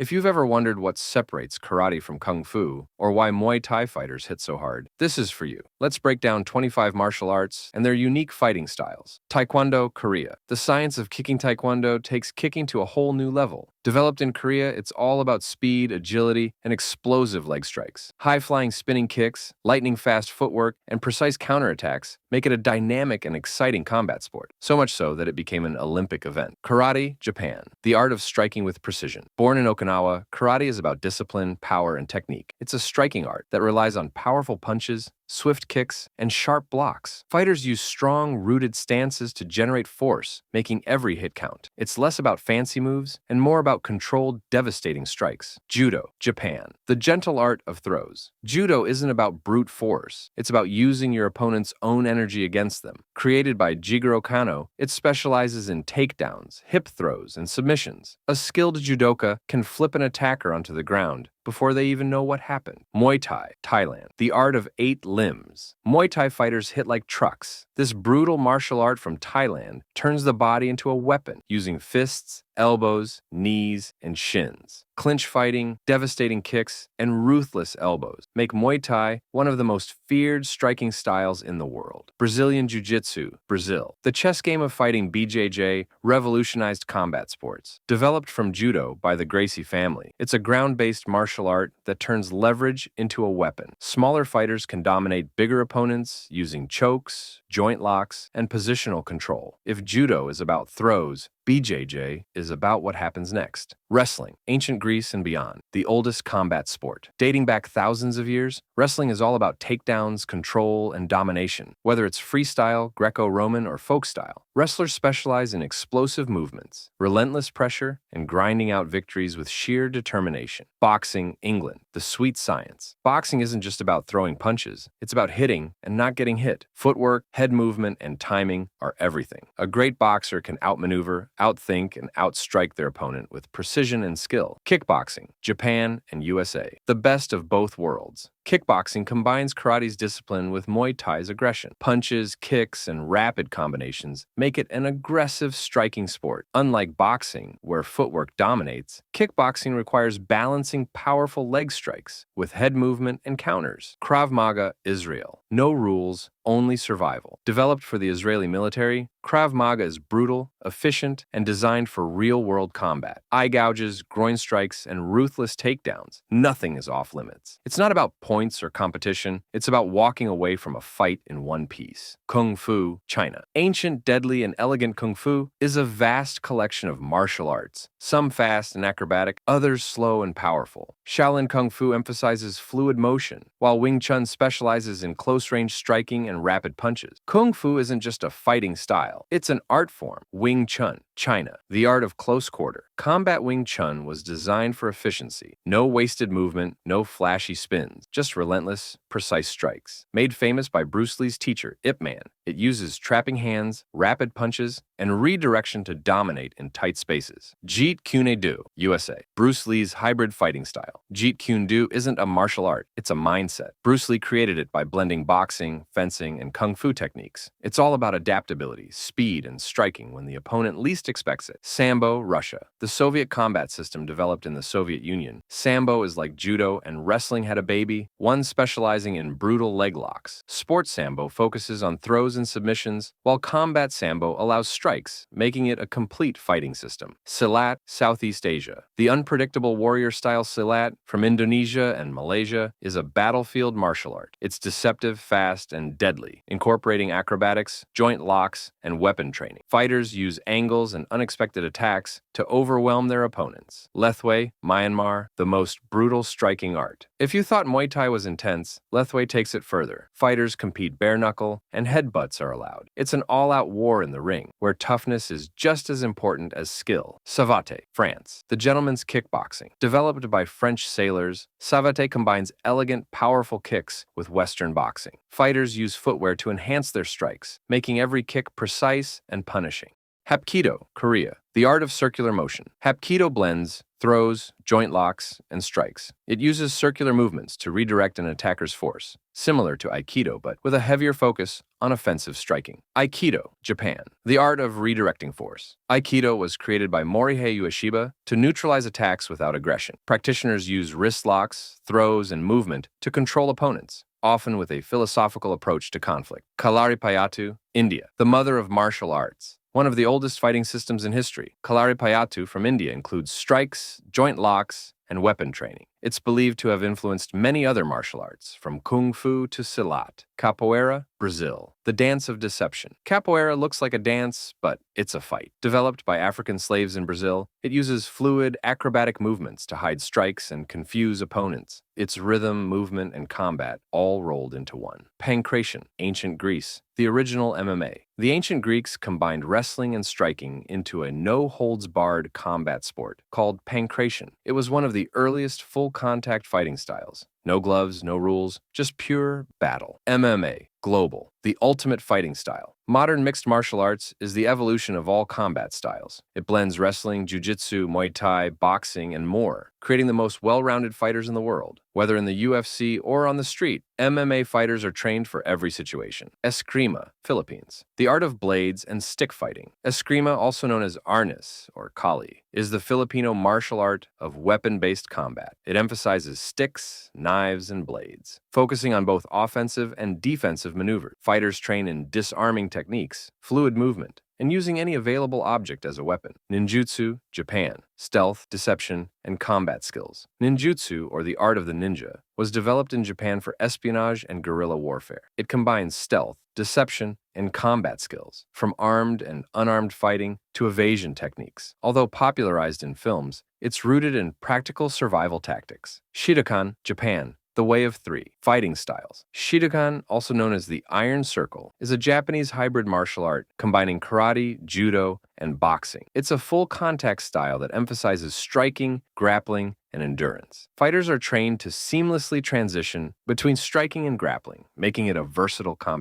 If you've ever wondered what separates karate from kung fu, or why Muay Thai fighters hit so hard, this is for you. Let's break down 25 martial arts and their unique fighting styles. Taekwondo, Korea. The science of kicking Taekwondo takes kicking to a whole new level. Developed in Korea, it's all about speed, agility, and explosive leg strikes. High-flying spinning kicks, lightning-fast footwork, and precise counterattacks make it a dynamic and exciting combat sport, so much so that it became an Olympic event. Karate, Japan. The art of striking with precision. Born in Okinawa, karate is about discipline, power, and technique. It's a striking art that relies on powerful punches, swift kicks, and sharp blocks. Fighters use strong, rooted stances to generate force, making every hit count. It's less about fancy moves and more about controlled, devastating strikes. Judo, Japan. The gentle art of throws. Judo isn't about brute force. It's about using your opponent's own energy against them. Created by Jigoro Kano, it specializes in takedowns, hip throws, and submissions. A skilled judoka can flip an attacker onto the ground before they even know what happened. Muay Thai, Thailand. The art of 8 limbs. Muay Thai fighters hit like trucks. This brutal martial art from Thailand turns the body into a weapon, using fists, elbows, knees, and shins. Clinch fighting, devastating kicks, and ruthless elbows make Muay Thai one of the most feared striking styles in the world. Brazilian Jiu-Jitsu, Brazil. The chess game of fighting BJJ revolutionized combat sports. Developed from judo by the Gracie family, it's a ground-based martial art that turns leverage into a weapon. Smaller fighters can dominate bigger opponents using chokes, joint locks, and positional control. If judo is about throws, BJJ is about what happens next. Wrestling, ancient Greece and beyond, the oldest combat sport. Dating back thousands of years, wrestling is all about takedowns, control, and domination. Whether it's freestyle, Greco-Roman, or folk style, wrestlers specialize in explosive movements, relentless pressure, and grinding out victories with sheer determination. Boxing, England, the sweet science. Boxing isn't just about throwing punches, it's about hitting and not getting hit. Footwork, head movement, and timing are everything. A great boxer can outmaneuver, outthink, and outstrike their opponent with precision and skill. Kickboxing, Japan and USA. The best of both worlds. Kickboxing combines karate's discipline with Muay Thai's aggression. Punches, kicks, and rapid combinations make it an aggressive striking sport. Unlike boxing, where footwork dominates, kickboxing requires balancing powerful leg strikes with head movement and counters. Krav Maga, Israel. No rules, only survival. Developed for the Israeli military, Krav Maga is brutal, efficient, and designed for real-world combat. Eye gouges, groin strikes, and ruthless takedowns. Nothing is off limits. It's not about points or competition. It's about walking away from a fight in one piece. Kung Fu, China. Ancient, deadly, and elegant Kung Fu is a vast collection of martial arts, some fast and acrobatic, others slow and powerful. Shaolin Kung Fu emphasizes fluid motion, while Wing Chun specializes in close-range striking and rapid punches. Kung Fu isn't just a fighting style, it's an art form. Wing Chun, China. The art of close quarter. Combat Wing Chun was designed for efficiency. No wasted movement, no flashy spins, just relentless, precise strikes. Made famous by Bruce Lee's teacher, Ip Man, it uses trapping hands, rapid punches, and redirection to dominate in tight spaces. Jeet Kune Do, USA. Bruce Lee's hybrid fighting style. Jeet Kune Do isn't a martial art, it's a mindset. Bruce Lee created it by blending boxing, fencing, and kung fu techniques. It's all about adaptability, speed, and striking when the opponent least expects it. Sambo, Russia. The Soviet combat system developed in the Soviet Union. Sambo is like judo and wrestling had a baby, one specializing in brutal leg locks. Sports Sambo focuses on throws and submissions, while combat Sambo allows strikes, making it a complete fighting system. Silat, Southeast Asia. The unpredictable warrior-style Silat from Indonesia and Malaysia is a battlefield martial art. It's deceptive, fast, and deadly, incorporating acrobatics, joint locks, and weapon training. Fighters use angles and unexpected attacks to overwhelm their opponents. Lethwei, Myanmar, the most brutal striking art. If you thought Muay Thai was intense, Lethwei takes it further. Fighters compete bare-knuckle, and headbutts are allowed. It's an all-out war in the ring, where toughness is just as important as skill. Savate, France. The gentleman's kickboxing. Developed by French sailors, Savate combines elegant, powerful kicks with Western boxing. Fighters use footwear to enhance their strikes, making every kick precise and punishing. Hapkido, Korea. The art of circular motion. Hapkido blends throws, joint locks, and strikes. It uses circular movements to redirect an attacker's force, similar to Aikido but with a heavier focus on offensive striking. Aikido, Japan. The art of redirecting force. Aikido was created by Morihei Ueshiba to neutralize attacks without aggression. Practitioners use wrist locks, throws, and movement to control opponents, often with a philosophical approach to conflict. Kalaripayattu, India. The mother of martial arts. One of the oldest fighting systems in history, Kalaripayattu from India includes strikes, joint locks, and weapon training. It's believed to have influenced many other martial arts, from kung fu to silat. Capoeira, Brazil. The dance of deception. Capoeira looks like a dance, but it's a fight. Developed by African slaves in Brazil, it uses fluid, acrobatic movements to hide strikes and confuse opponents. It's rhythm, movement, and combat all rolled into one. Pankration, ancient Greece. The original MMA. The ancient Greeks combined wrestling and striking into a no-holds-barred combat sport called pankration. It was one of the earliest full-contact fighting styles. No gloves, no rules, just pure battle. MMA, global, the ultimate fighting style. Modern mixed martial arts is the evolution of all combat styles. It blends wrestling, jiu-jitsu, Muay Thai, boxing, and more, creating the most well-rounded fighters in the world. Whether in the UFC or on the street, MMA fighters are trained for every situation. Eskrima, Philippines. The art of blades and stick fighting. Eskrima, also known as arnis or kali, is the Filipino martial art of weapon-based combat. It emphasizes sticks, knives, and blades, focusing on both offensive and defensive maneuvers. Fighters train in disarming techniques, fluid movement, and using any available object as a weapon. Ninjutsu, Japan. Stealth, deception, and combat skills. Ninjutsu, or the art of the ninja, was developed in Japan for espionage and guerrilla warfare. It combines stealth, deception, and combat skills, from armed and unarmed fighting to evasion techniques. Although popularized in films, it's rooted in practical survival tactics. Shidokan, Japan. The Way of Three. Fighting styles. Shidokan, also known as the Iron Circle, is a Japanese hybrid martial art combining karate, judo, and boxing. It's a full contact style that emphasizes striking, grappling, and endurance. Fighters are trained to seamlessly transition between striking and grappling, making it a versatile combat.